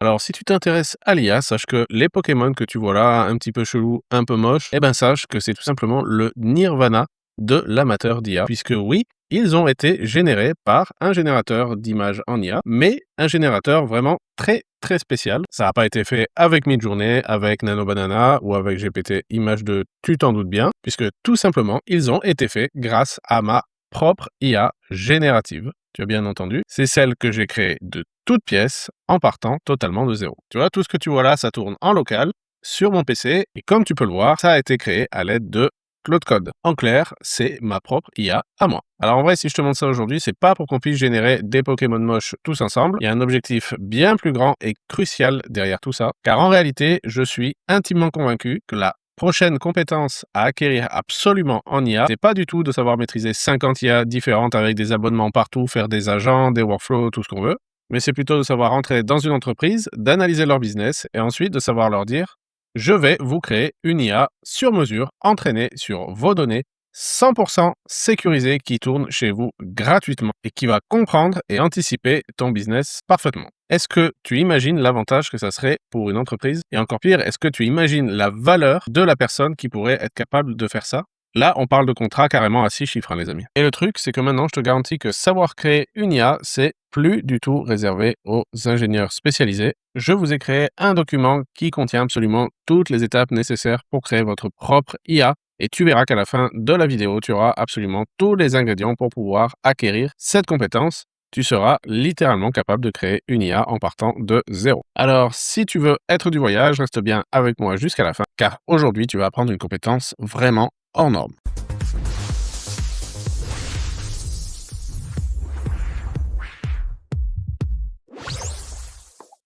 Alors, si tu t'intéresses à l'IA, sache que les Pokémon que tu vois là, un petit peu chelou, un peu moche, eh ben sache que c'est tout simplement le nirvana de l'amateur d'IA, puisque oui, ils ont été générés par un générateur d'images en IA, mais un générateur vraiment très très spécial. Ça n'a pas été fait avec Midjourney, avec Nano Banana ou avec GPT Image de tu t'en doutes bien, puisque tout simplement, ils ont été faits grâce à ma propre IA générative. Tu as bien entendu, c'est celle que j'ai créée de toutes pièces en partant totalement de zéro. Tu vois, tout ce que tu vois là, ça tourne en local sur mon PC et comme tu peux le voir, ça a été créé à l'aide de Claude Code. En clair, c'est ma propre IA à moi. Alors en vrai, si je te montre ça aujourd'hui, c'est pas pour qu'on puisse générer des Pokémon moches tous ensemble. Il y a un objectif bien plus grand et crucial derrière tout ça, car en réalité, je suis intimement convaincu que la prochaine compétence à acquérir absolument en IA, c'est pas du tout de savoir maîtriser 50 IA différentes avec des abonnements partout, faire des agents, des workflows, tout ce qu'on veut, mais c'est plutôt de savoir entrer dans une entreprise, d'analyser leur business et ensuite de savoir leur dire je vais vous créer une IA sur mesure, entraînée sur vos données, 100% sécurisée, qui tourne chez vous gratuitement et qui va comprendre et anticiper ton business parfaitement. Est-ce que tu imagines l'avantage que ça serait pour une entreprise? Et encore pire, est-ce que tu imagines la valeur de la personne qui pourrait être capable de faire ça? Là, on parle de contrat carrément à 6 chiffres, hein, les amis. Et le truc, c'est que maintenant, je te garantis que savoir créer une IA, c'est plus du tout réservé aux ingénieurs spécialisés. Je vous ai créé un document qui contient absolument toutes les étapes nécessaires pour créer votre propre IA. Et tu verras qu'à la fin de la vidéo, tu auras absolument tous les ingrédients pour pouvoir acquérir cette compétence. Tu seras littéralement capable de créer une IA en partant de zéro. Alors, si tu veux être du voyage, reste bien avec moi jusqu'à la fin, car aujourd'hui, tu vas apprendre une compétence vraiment hors norme.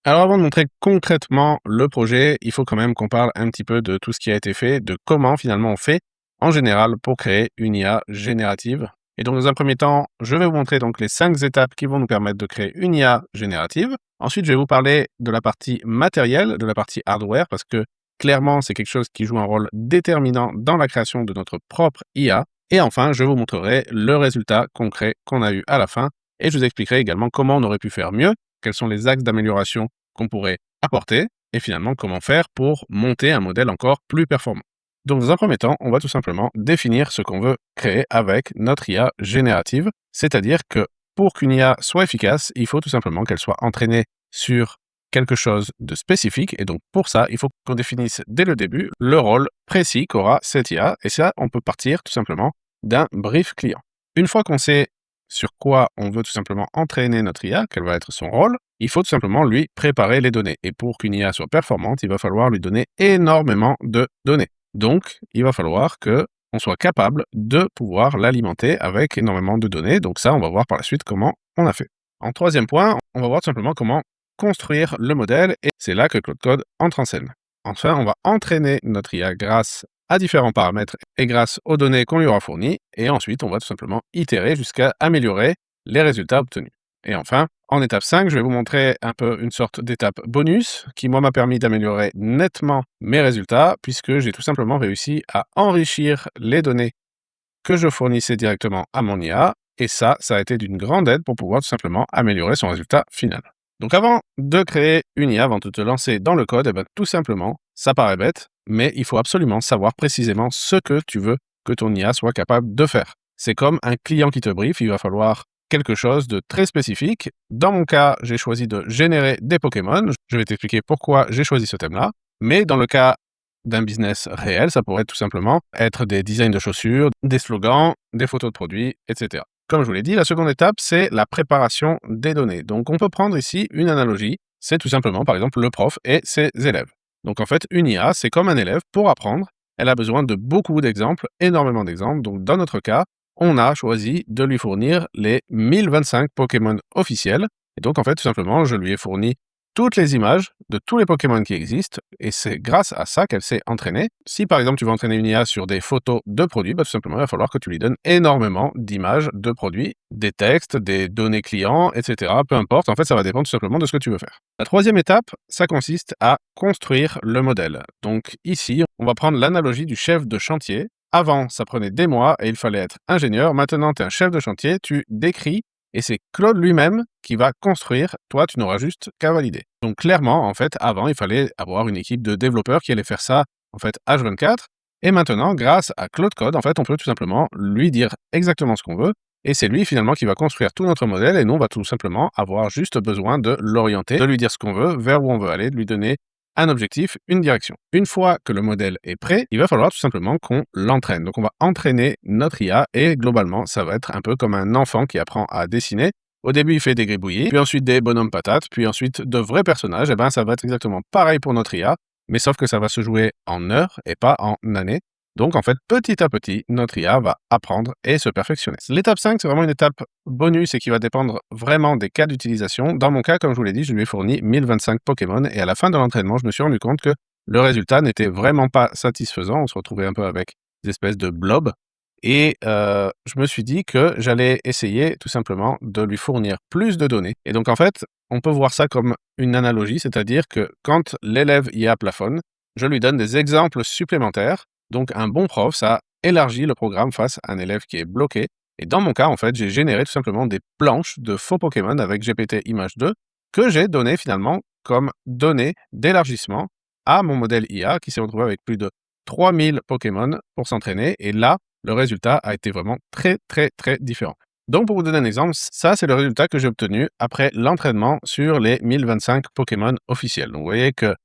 Alors avant de montrer concrètement le projet, il faut quand même qu'on parle un petit peu de tout ce qui a été fait, de comment finalement on fait en général pour créer une IA générative. Et donc dans un premier temps, je vais vous montrer donc les 5 étapes qui vont nous permettre de créer une IA générative. Ensuite, je vais vous parler de la partie matérielle, de la partie hardware, parce que clairement, c'est quelque chose qui joue un rôle déterminant dans la création de notre propre IA. Et enfin, je vous montrerai le résultat concret qu'on a eu à la fin. Et je vous expliquerai également comment on aurait pu faire mieux, quels sont les axes d'amélioration qu'on pourrait apporter et finalement comment faire pour monter un modèle encore plus performant. Donc dans un premier temps, on va tout simplement définir ce qu'on veut créer avec notre IA générative, c'est-à-dire que pour qu'une IA soit efficace, il faut tout simplement qu'elle soit entraînée sur quelque chose de spécifique et donc pour ça, il faut qu'on définisse dès le début le rôle précis qu'aura cette IA et ça, on peut partir tout simplement d'un brief client. Une fois qu'on sait sur quoi on veut tout simplement entraîner notre IA, quel va être son rôle, il faut tout simplement lui préparer les données. Et pour qu'une IA soit performante, il va falloir lui donner énormément de données. Donc, il va falloir que on soit capable de pouvoir l'alimenter avec énormément de données. Donc ça, on va voir par la suite comment on a fait. En troisième point, on va voir tout simplement comment construire le modèle et c'est là que Claude Code entre en scène. Enfin, on va entraîner notre IA grâce à différents paramètres et grâce aux données qu'on lui aura fournies. Et ensuite, on va tout simplement itérer jusqu'à améliorer les résultats obtenus. Et enfin, en étape 5, je vais vous montrer un peu une sorte d'étape bonus qui, moi, m'a permis d'améliorer nettement mes résultats puisque j'ai tout simplement réussi à enrichir les données que je fournissais directement à mon IA. Et ça a été d'une grande aide pour pouvoir tout simplement améliorer son résultat final. Donc avant de créer une IA, avant de te lancer dans le code, tout simplement, ça paraît bête, mais il faut absolument savoir précisément ce que tu veux que ton IA soit capable de faire. C'est comme un client qui te brief, il va falloir quelque chose de très spécifique. Dans mon cas, j'ai choisi de générer des Pokémon. Je vais t'expliquer pourquoi j'ai choisi ce thème-là. Mais dans le cas d'un business réel, ça pourrait tout simplement être des designs de chaussures, des slogans, des photos de produits, etc. Comme je vous l'ai dit, la seconde étape, c'est la préparation des données. Donc, on peut prendre ici une analogie. C'est tout simplement, par exemple, le prof et ses élèves. Donc, en fait, une IA, c'est comme un élève. Pour apprendre, elle a besoin de beaucoup d'exemples, énormément d'exemples. Donc, dans notre cas, on a choisi de lui fournir les 1025 Pokémon officiels. Et donc, en fait, tout simplement, je lui ai fourni toutes les images de tous les Pokémon qui existent, et c'est grâce à ça qu'elle s'est entraînée. Si par exemple tu veux entraîner une IA sur des photos de produits, tout simplement il va falloir que tu lui donnes énormément d'images de produits, des textes, des données clients, etc. Peu importe, en fait ça va dépendre tout simplement de ce que tu veux faire. La troisième étape, ça consiste à construire le modèle. Donc ici, on va prendre l'analogie du chef de chantier. Avant, ça prenait des mois et il fallait être ingénieur. Maintenant, tu es un chef de chantier, tu décris et c'est Claude lui-même qui va construire. Toi, tu n'auras juste qu'à valider. Donc clairement, en fait, avant, il fallait avoir une équipe de développeurs qui allait faire ça, en fait, H24. Et maintenant, grâce à Claude Code, en fait, on peut tout simplement lui dire exactement ce qu'on veut. Et c'est lui, finalement, qui va construire tout notre modèle. Et nous, on va tout simplement avoir juste besoin de l'orienter, de lui dire ce qu'on veut, vers où on veut aller, de lui donner un objectif, une direction. Une fois que le modèle est prêt, il va falloir tout simplement qu'on l'entraîne. Donc, on va entraîner notre IA et globalement, ça va être un peu comme un enfant qui apprend à dessiner. Au début, il fait des gribouillis, puis ensuite des bonhommes patates, puis ensuite de vrais personnages. Et ben, ça va être exactement pareil pour notre IA, mais sauf que ça va se jouer en heures et pas en années. Donc, en fait, petit à petit, notre IA va apprendre et se perfectionner. L'étape 5, c'est vraiment une étape bonus et qui va dépendre vraiment des cas d'utilisation. Dans mon cas, comme je vous l'ai dit, je lui ai fourni 1025 Pokémon et à la fin de l'entraînement, je me suis rendu compte que le résultat n'était vraiment pas satisfaisant. On se retrouvait un peu avec des espèces de blobs. Et je me suis dit que j'allais essayer tout simplement de lui fournir plus de données. Et donc, en fait, on peut voir ça comme une analogie, c'est-à-dire que quand l'élève IA plafonne, je lui donne des exemples supplémentaires. Donc, un bon prof, ça élargit le programme face à un élève qui est bloqué. Et dans mon cas, en fait, j'ai généré tout simplement des planches de faux Pokémon avec GPT Image 2 que j'ai donné finalement comme données d'élargissement à mon modèle IA qui s'est retrouvé avec plus de 3000 Pokémon pour s'entraîner. Et là, le résultat a été vraiment très, très, très différent. Donc, pour vous donner un exemple, ça, c'est le résultat que j'ai obtenu après l'entraînement sur les 1025 Pokémon officiels. Donc, vous voyez que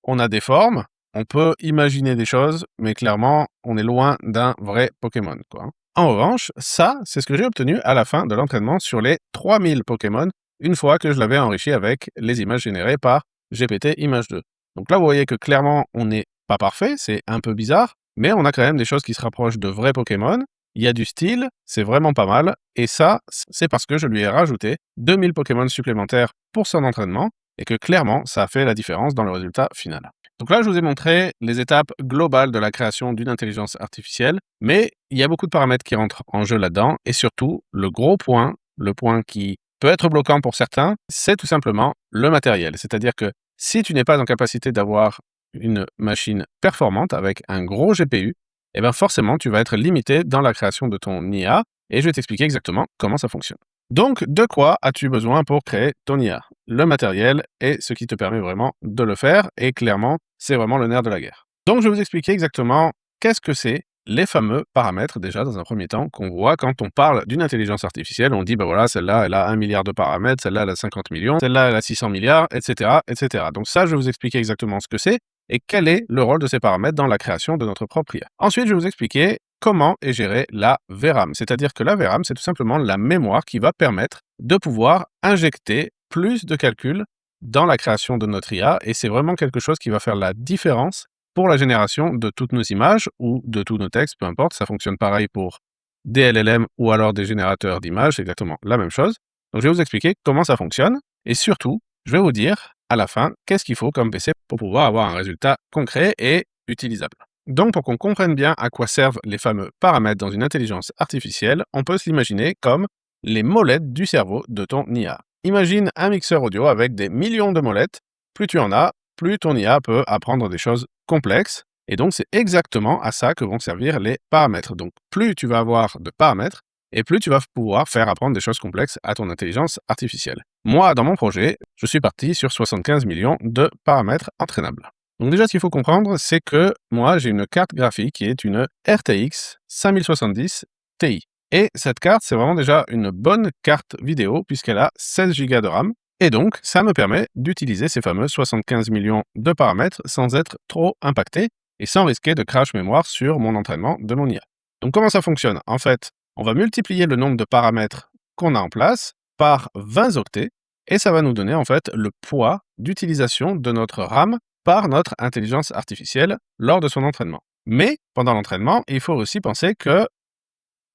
on a des formes, on peut imaginer des choses, mais clairement, on est loin d'un vrai Pokémon, quoi. En revanche, ça, c'est ce que j'ai obtenu à la fin de l'entraînement sur les 3000 Pokémon, une fois que je l'avais enrichi avec les images générées par GPT Image 2. Donc là, vous voyez que clairement, on n'est pas parfait, c'est un peu bizarre, mais on a quand même des choses qui se rapprochent de vrais Pokémon. Il y a du style, c'est vraiment pas mal, et ça, c'est parce que je lui ai rajouté 2000 Pokémon supplémentaires pour son entraînement, et que clairement, ça a fait la différence dans le résultat final. Donc là, je vous ai montré les étapes globales de la création d'une intelligence artificielle, mais il y a beaucoup de paramètres qui rentrent en jeu là-dedans, et surtout, le gros point, le point qui peut être bloquant pour certains, c'est tout simplement le matériel. C'est-à-dire que si tu n'es pas en capacité d'avoir une machine performante avec un gros GPU, eh bien forcément, tu vas être limité dans la création de ton IA, et je vais t'expliquer exactement comment ça fonctionne. Donc, de quoi as-tu besoin pour créer ton IA? Le matériel est ce qui te permet vraiment de le faire, et clairement, c'est vraiment le nerf de la guerre. Donc, je vais vous expliquer exactement qu'est-ce que c'est les fameux paramètres, déjà, dans un premier temps, qu'on voit quand on parle d'une intelligence artificielle. On dit, ben voilà, celle-là, elle a 1 milliard de paramètres, celle-là, elle a 50 millions, celle-là, elle a 600 milliards, etc., etc. Donc ça, je vais vous expliquer exactement ce que c'est, et quel est le rôle de ces paramètres dans la création de notre propre IA. Ensuite, je vais vous expliquer comment est gérée la VRAM. C'est-à-dire que la VRAM, c'est tout simplement la mémoire qui va permettre de pouvoir injecter plus de calculs dans la création de notre IA, et c'est vraiment quelque chose qui va faire la différence pour la génération de toutes nos images ou de tous nos textes, peu importe. Ça fonctionne pareil pour des LLM ou alors des générateurs d'images, c'est exactement la même chose. Donc je vais vous expliquer comment ça fonctionne, et surtout, je vais vous dire à la fin qu'est-ce qu'il faut comme PC pour pouvoir avoir un résultat concret et utilisable. Donc, pour qu'on comprenne bien à quoi servent les fameux paramètres dans une intelligence artificielle, on peut se l'imaginer comme les molettes du cerveau de ton IA. Imagine un mixeur audio avec des millions de molettes. Plus tu en as, plus ton IA peut apprendre des choses complexes. Et donc, c'est exactement à ça que vont servir les paramètres. Donc, plus tu vas avoir de paramètres, et plus tu vas pouvoir faire apprendre des choses complexes à ton intelligence artificielle. Moi, dans mon projet, je suis parti sur 75 millions de paramètres entraînables. Donc déjà, ce qu'il faut comprendre, c'est que moi, j'ai une carte graphique qui est une RTX 5070 Ti. Et cette carte, c'est vraiment déjà une bonne carte vidéo puisqu'elle a 16 Go de RAM. Et donc, ça me permet d'utiliser ces fameux 75 millions de paramètres sans être trop impacté et sans risquer de crash mémoire sur mon entraînement de mon IA. Donc, comment ça fonctionne? En fait, on va multiplier le nombre de paramètres qu'on a en place par 20 octets et ça va nous donner en fait le poids d'utilisation de notre RAM par notre intelligence artificielle lors de son entraînement. Mais pendant l'entraînement, il faut aussi penser qu'il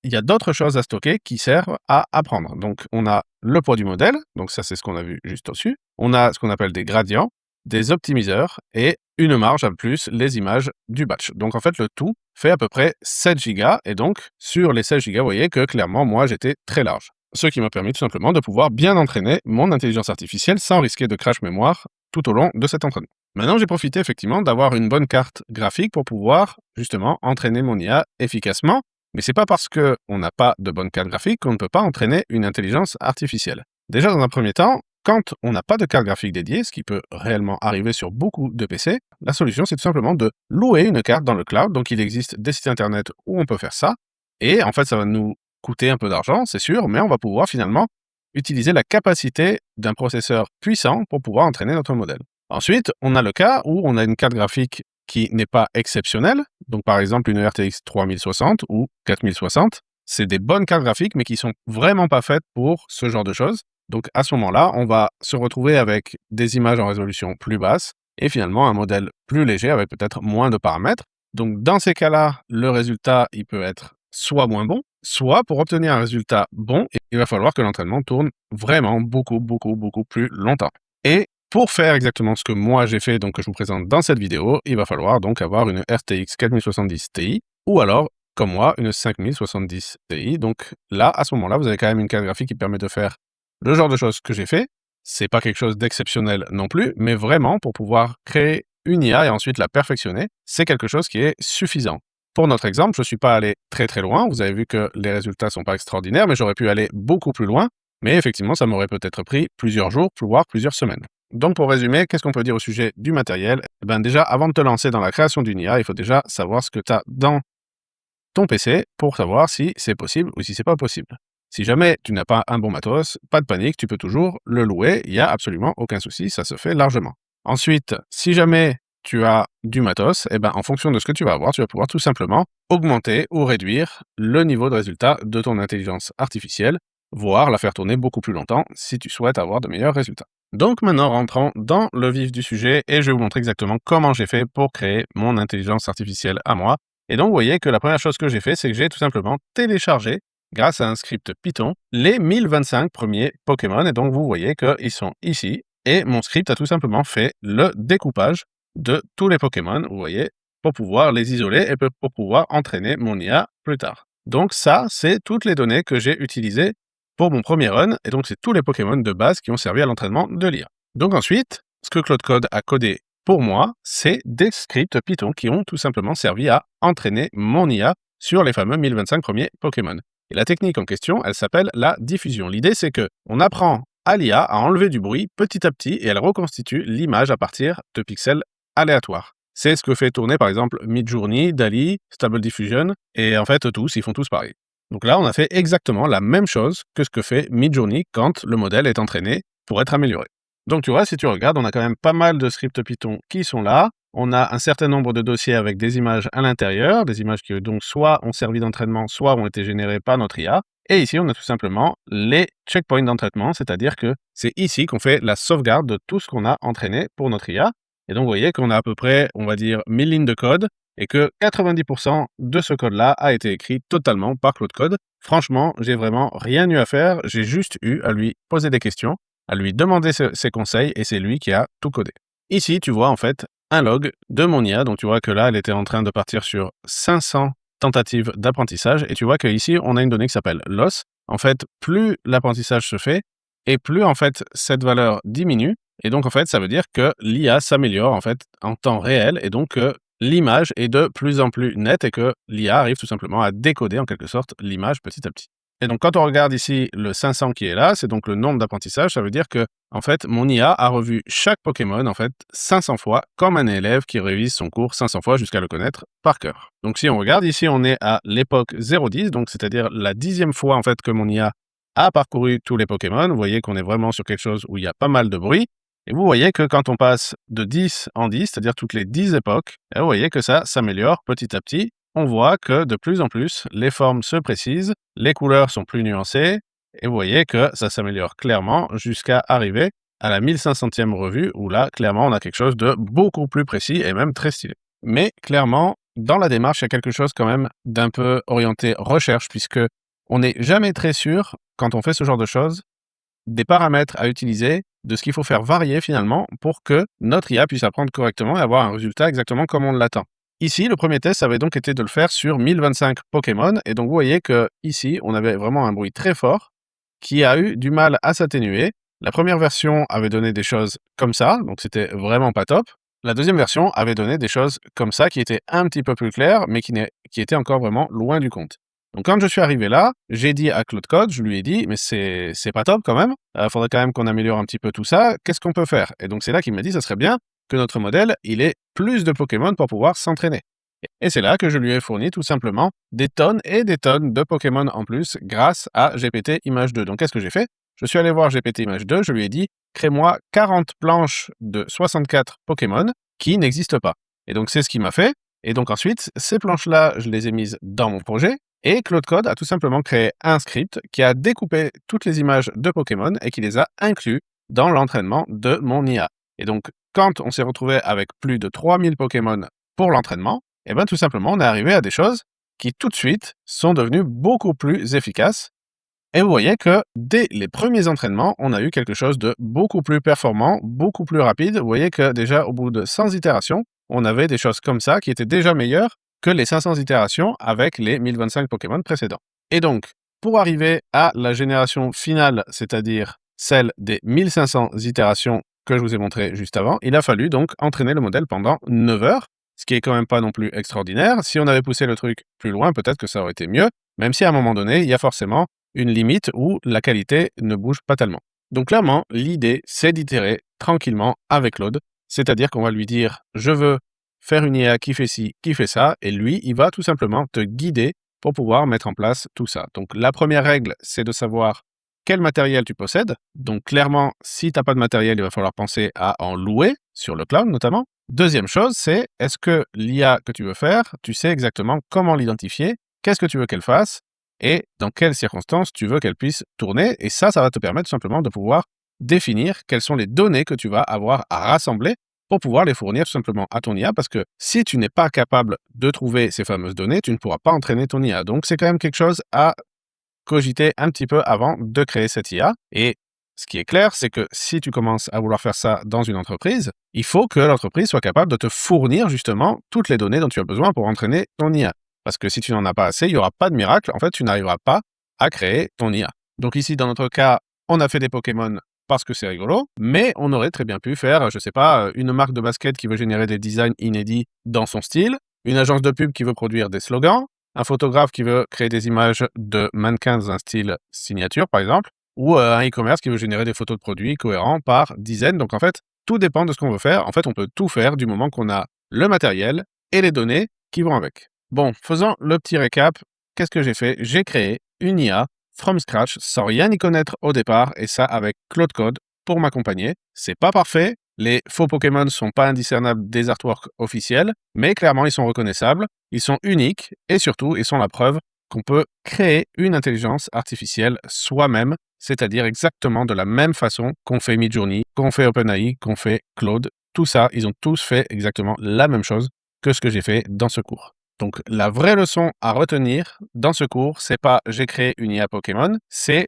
y a d'autres choses à stocker qui servent à apprendre. Donc, on a le poids du modèle, donc ça c'est ce qu'on a vu juste au-dessus. On a ce qu'on appelle des gradients, des optimiseurs et une marge à plus les images du batch. Donc en fait, le tout fait à peu près 7 Go et donc sur les 16 Go, vous voyez que clairement, moi j'étais très large. Ce qui m'a permis tout simplement de pouvoir bien entraîner mon intelligence artificielle sans risquer de crash mémoire tout au long de cet entraînement. Maintenant, j'ai profité effectivement d'avoir une bonne carte graphique pour pouvoir justement entraîner mon IA efficacement, Mais c'est pas parce qu'on n'a pas de bonne carte graphique qu'on ne peut pas entraîner une intelligence artificielle. Déjà, dans un premier temps, quand on n'a pas de carte graphique dédiée, ce qui peut réellement arriver sur beaucoup de PC, la solution, c'est tout simplement de louer une carte dans le cloud. Donc, il existe des sites internet où on peut faire ça. Et en fait, ça va nous coûter un peu d'argent, c'est sûr, mais on va pouvoir finalement utiliser la capacité d'un processeur puissant pour pouvoir entraîner notre modèle. Ensuite, on a le cas où on a une carte graphique qui n'est pas exceptionnelle. Donc, par exemple, une RTX 3060 ou 4060. C'est des bonnes cartes graphiques, mais qui sont vraiment pas faites pour ce genre de choses. Donc, à ce moment-là, on va se retrouver avec des images en résolution plus basse et finalement un modèle plus léger avec peut-être moins de paramètres. Donc, dans ces cas-là, le résultat, il peut être soit moins bon, soit pour obtenir un résultat bon, il va falloir que l'entraînement tourne vraiment beaucoup, beaucoup, beaucoup plus longtemps. Et pour faire exactement ce que moi j'ai fait, donc que je vous présente dans cette vidéo, il va falloir donc avoir une RTX 4070 Ti ou alors, comme moi, une 5070 Ti. Donc là, à ce moment-là, vous avez quand même une carte graphique qui permet de faire le genre de choses que j'ai fait. C'est pas quelque chose d'exceptionnel non plus, mais vraiment pour pouvoir créer une IA et ensuite la perfectionner, c'est quelque chose qui est suffisant. Pour notre exemple, je ne suis pas allé très très loin. Vous avez vu que les résultats ne sont pas extraordinaires, mais j'aurais pu aller beaucoup plus loin. Mais effectivement, ça m'aurait peut-être pris plusieurs jours, voire plusieurs semaines. Donc pour résumer, qu'est-ce qu'on peut dire au sujet du matériel? Eh ben déjà, avant de te lancer dans la création d'une IA, il faut déjà savoir ce que tu as dans ton PC pour savoir si c'est possible ou si c'est pas possible. Si jamais tu n'as pas un bon matos, pas de panique, tu peux toujours le louer, il n'y a absolument aucun souci, ça se fait largement. Ensuite, si jamais tu as du matos, eh ben, en fonction de ce que tu vas avoir, tu vas pouvoir tout simplement augmenter ou réduire le niveau de résultat de ton intelligence artificielle, voire la faire tourner beaucoup plus longtemps si tu souhaites avoir de meilleurs résultats. Donc maintenant, rentrons dans le vif du sujet et je vais vous montrer exactement comment j'ai fait pour créer mon intelligence artificielle à moi. Et donc, vous voyez que la première chose que j'ai fait, c'est que j'ai tout simplement téléchargé, grâce à un script Python, les 1025 premiers Pokémon. Et donc, vous voyez qu'ils sont ici. Et mon script a tout simplement fait le découpage de tous les Pokémon, vous voyez, pour pouvoir les isoler et pour pouvoir entraîner mon IA plus tard. Donc ça, c'est toutes les données que j'ai utilisées pour mon premier run. Et donc, c'est tous les Pokémon de base qui ont servi à l'entraînement de l'IA. Donc ensuite, ce que Claude Code a codé pour moi, c'est des scripts Python qui ont tout simplement servi à entraîner mon IA sur les fameux 1025 premiers Pokémon. Et la technique en question, elle s'appelle la diffusion. L'idée, c'est que on apprend à l'IA à enlever du bruit petit à petit et elle reconstitue l'image à partir de pixels aléatoires. C'est ce que fait tourner par exemple Midjourney, DALL-E, Stable Diffusion, et en fait tous, ils font tous pareil. Donc là, on a fait exactement la même chose que ce que fait Midjourney quand le modèle est entraîné pour être amélioré. Donc tu vois, si tu regardes, on a quand même pas mal de scripts Python qui sont là. On a un certain nombre de dossiers avec des images à l'intérieur, des images qui donc soit ont servi d'entraînement, soit ont été générées par notre IA. Et ici, on a tout simplement les checkpoints d'entraînement, c'est-à-dire que c'est ici qu'on fait la sauvegarde de tout ce qu'on a entraîné pour notre IA. Et donc, vous voyez qu'on a à peu près, on va dire, 1000 lignes de code et que 90% de ce code-là a été écrit totalement par Claude Code. Franchement, j'ai vraiment rien eu à faire, j'ai juste eu à lui poser des questions, à lui demander ses conseils et c'est lui qui a tout codé. Ici, tu vois en fait un log de mon IA, donc tu vois que là, elle était en train de partir sur 500 tentatives d'apprentissage et tu vois qu'ici, on a une donnée qui s'appelle loss. En fait, plus l'apprentissage se fait et plus en fait cette valeur diminue et donc en fait, ça veut dire que l'IA s'améliore en fait en temps réel et donc l'image est de plus en plus nette et que l'IA arrive tout simplement à décoder en quelque sorte l'image petit à petit. Et donc, quand on regarde ici le 500 qui est là, c'est donc le nombre d'apprentissage. Ça veut dire que, en fait, mon IA a revu chaque Pokémon, en fait, 500 fois, comme un élève qui révise son cours 500 fois jusqu'à le connaître par cœur. Donc, si on regarde ici, on est à l'époque 0,10, donc c'est-à-dire la 10e fois, en fait, que mon IA a parcouru tous les Pokémon. Vous voyez qu'on est vraiment sur quelque chose où il y a pas mal de bruit. Et vous voyez que quand on passe de 10 en 10, c'est-à-dire toutes les 10 époques, vous voyez que ça s'améliore petit à petit. On voit que de plus en plus, les formes se précisent, les couleurs sont plus nuancées, et vous voyez que ça s'améliore clairement jusqu'à arriver à la 1500e revue, où là, clairement, on a quelque chose de beaucoup plus précis et même très stylé. Mais clairement, dans la démarche, il y a quelque chose quand même d'un peu orienté recherche, puisque on n'est jamais très sûr, quand on fait ce genre de choses, des paramètres à utiliser, de ce qu'il faut faire varier finalement pour que notre IA puisse apprendre correctement et avoir un résultat exactement comme on l'attend. Ici, le premier test avait donc été de le faire sur 1025 Pokémon, et donc vous voyez que ici, on avait vraiment un bruit très fort qui a eu du mal à s'atténuer. La première version avait donné des choses comme ça, donc c'était vraiment pas top. La deuxième version avait donné des choses comme ça qui étaient un petit peu plus claires, mais qui étaient encore vraiment loin du compte. Donc quand je suis arrivé là, j'ai dit à Claude Code, je lui ai dit: «Mais c'est pas top quand même, faudrait quand même qu'on améliore un petit peu tout ça, qu'est-ce qu'on peut faire?» Et donc c'est là qu'il m'a dit: «Ça serait bien que notre modèle, il ait plus de Pokémon pour pouvoir s'entraîner». Et c'est là que je lui ai fourni tout simplement des tonnes et des tonnes de Pokémon en plus grâce à GPT Image 2. Donc qu'est-ce que j'ai fait? Je suis allé voir GPT Image 2, je lui ai dit: «Crée-moi 40 planches de 64 Pokémon qui n'existent pas». Et donc c'est ce qu'il m'a fait. Et donc ensuite, ces planches-là, je les ai mises dans mon projet et Claude Code a tout simplement créé un script qui a découpé toutes les images de Pokémon et qui les a inclus dans l'entraînement de mon IA. Et donc, quand on s'est retrouvé avec plus de 3000 Pokémon pour l'entraînement, et bien tout simplement, on est arrivé à des choses qui tout de suite sont devenues beaucoup plus efficaces. Et vous voyez que dès les premiers entraînements, on a eu quelque chose de beaucoup plus performant, beaucoup plus rapide. Vous voyez que déjà au bout de 100 itérations, on avait des choses comme ça qui étaient déjà meilleures que les 500 itérations avec les 1025 Pokémon précédents. Et donc, pour arriver à la génération finale, c'est-à-dire celle des 1500 itérations que je vous ai montré juste avant, il a fallu donc entraîner le modèle pendant 9 heures, ce qui est quand même pas non plus extraordinaire. Si on avait poussé le truc plus loin, peut-être que ça aurait été mieux, même si à un moment donné, il y a forcément une limite où la qualité ne bouge pas tellement. Donc clairement, l'idée, c'est d'itérer tranquillement avec Claude, c'est-à-dire qu'on va lui dire « je veux faire une IA qui fait ci, qui fait ça », et lui, il va tout simplement te guider pour pouvoir mettre en place tout ça. Donc la première règle, c'est de savoir quel matériel tu possèdes. Donc clairement, si tu n'as pas de matériel, il va falloir penser à en louer, sur le cloud notamment. Deuxième chose, c'est est-ce que l'IA que tu veux faire, tu sais exactement comment l'identifier, qu'est-ce que tu veux qu'elle fasse, et dans quelles circonstances tu veux qu'elle puisse tourner. Et ça va te permettre tout simplement de pouvoir définir quelles sont les données que tu vas avoir à rassembler pour pouvoir les fournir tout simplement à ton IA, parce que si tu n'es pas capable de trouver ces fameuses données, tu ne pourras pas entraîner ton IA. Donc c'est quand même quelque chose à cogiter un petit peu avant de créer cette IA. Et ce qui est clair, c'est que si tu commences à vouloir faire ça dans une entreprise, il faut que l'entreprise soit capable de te fournir justement toutes les données dont tu as besoin pour entraîner ton IA. Parce que si tu n'en as pas assez, il n'y aura pas de miracle. En fait, tu n'arriveras pas à créer ton IA. Donc ici, dans notre cas, on a fait des Pokémon parce que c'est rigolo, mais on aurait très bien pu faire, je sais pas, une marque de basket qui veut générer des designs inédits dans son style, une agence de pub qui veut produire des slogans, un photographe qui veut créer des images de mannequins dans un style signature, par exemple, ou un e-commerce qui veut générer des photos de produits cohérents par dizaines. Donc en fait, tout dépend de ce qu'on veut faire. En fait, on peut tout faire du moment qu'on a le matériel et les données qui vont avec. Bon, faisant le petit récap, qu'est-ce que j'ai fait? J'ai créé une IA from scratch sans rien y connaître au départ, et ça avec Claude Code pour m'accompagner. C'est pas parfait, les faux Pokémon ne sont pas indiscernables des artworks officiels, mais clairement ils sont reconnaissables, ils sont uniques et surtout ils sont la preuve qu'on peut créer une intelligence artificielle soi-même, c'est-à-dire exactement de la même façon qu'on fait Midjourney, qu'on fait OpenAI, qu'on fait Claude. Tout ça, ils ont tous fait exactement la même chose que ce que j'ai fait dans ce cours. Donc la vraie leçon à retenir dans ce cours, c'est pas j'ai créé une IA Pokémon, c'est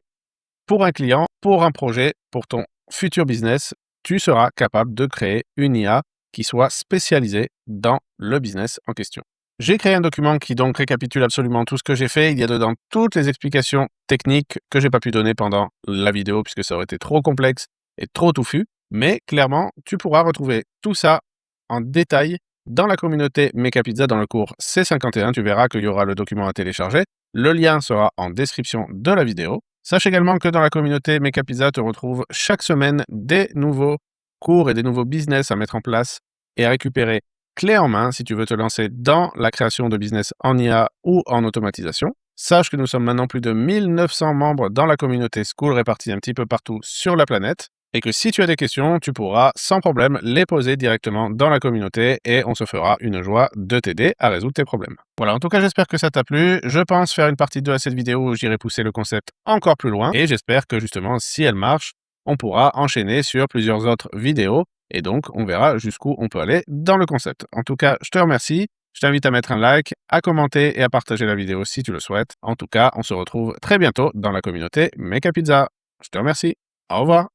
pour un client, pour un projet, pour ton futur business, tu seras capable de créer une IA qui soit spécialisée dans le business en question. J'ai créé un document qui donc récapitule absolument tout ce que j'ai fait. Il y a dedans toutes les explications techniques que j'ai pas pu donner pendant la vidéo puisque ça aurait été trop complexe et trop touffu. Mais clairement, tu pourras retrouver tout ça en détail dans la communauté Mecha Pizza dans le cours C51. Tu verras qu'il y aura le document à télécharger. Le lien sera en description de la vidéo. Sache également que dans la communauté Mecha Pizza, tu retrouves chaque semaine des nouveaux cours et des nouveaux business à mettre en place et à récupérer clé en main si tu veux te lancer dans la création de business en IA ou en automatisation. Sache que nous sommes maintenant plus de 1900 membres dans la communauté School répartis un petit peu partout sur la planète, et que si tu as des questions, tu pourras sans problème les poser directement dans la communauté et on se fera une joie de t'aider à résoudre tes problèmes. Voilà, en tout cas, j'espère que ça t'a plu. Je pense faire une partie 2 à cette vidéo où j'irai pousser le concept encore plus loin, et j'espère que justement, si elle marche, on pourra enchaîner sur plusieurs autres vidéos et donc on verra jusqu'où on peut aller dans le concept. En tout cas, je te remercie. Je t'invite à mettre un like, à commenter et à partager la vidéo si tu le souhaites. En tout cas, on se retrouve très bientôt dans la communauté Mecha Pizza. Je te remercie. Au revoir.